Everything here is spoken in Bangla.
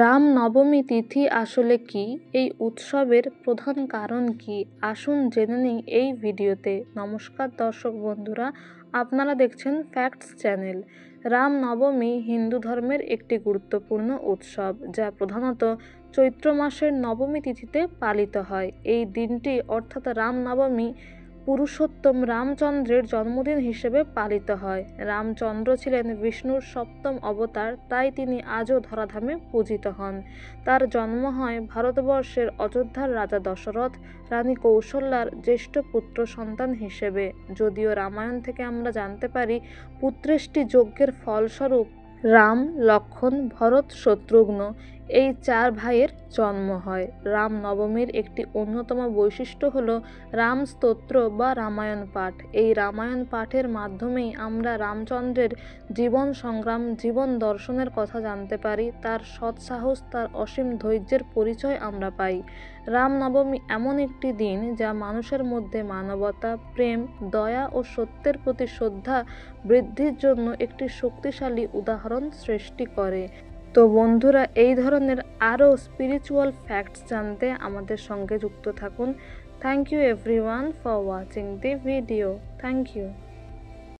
রামনবমী তিথি আসলে কি? এই উৎসবের প্রধান কারণ কি? আসুন জেনে নিই এই ভিডিওতে। নমস্কার দর্শক বন্ধুরা, আপনারা দেখছেন ফ্যাক্টস চ্যানেল। রামনবমী হিন্দু ধর্মের একটি গুরুত্বপূর্ণ উৎসব, যা প্রধানত চৈত্র মাসের নবমী তিথিতে পালিত হয়। এই দিনটি অর্থাৎ রামনবমী পুরুষোত্তম রামচন্দ্রের জন্মদিন হিসেবে পালিত হয়। রামচন্দ্র ছিলেন বিষ্ণুর সপ্তম অবতার, তাই তিনি আজও ধরাধামে পূজিত হন। তার জন্ম হয় ভারতবর্ষের অযোধ্যার রাজা দশরথ, রানী কৌশল্যার জ্যেষ্ঠ পুত্র সন্তান হিসেবে। যদিও রামায়ণ থেকে আমরা জানতে পারি, পুত্রেষ্টি যজ্ঞের ফলস্বরূপ রাম, লক্ষ্মণ, ভরত, শত্রুঘ্ন এই 4 ভাইয়ের জন্ম হয়। রামনবমীর একটি অন্যতম বৈশিষ্ট্য হল রাম স্তোত্র বা রামায়ণ পাঠ। এই রামায়ণ পাঠের মাধ্যমেই আমরা রামচন্দ্রের জীবন সংগ্রাম, জীবন দর্শনের কথা জানতে পারি। তার সৎসাহস, তার অসীম ধৈর্যের পরিচয় আমরা পাই। রামনবমী এমন একটি দিন যা মানুষের মধ্যে মানবতা, প্রেম, দয়া ও সত্যের প্রতি শ্রদ্ধা বৃদ্ধির জন্য একটি শক্তিশালী উদাহরণ সৃষ্টি করে। তো বন্ধুরা, এই ধরনের আরও স্পিরিচুয়াল ফ্যাক্টস জানতে আমাদের সঙ্গে যুক্ত থাকুন। Thank you everyone for watching the video. Thank you.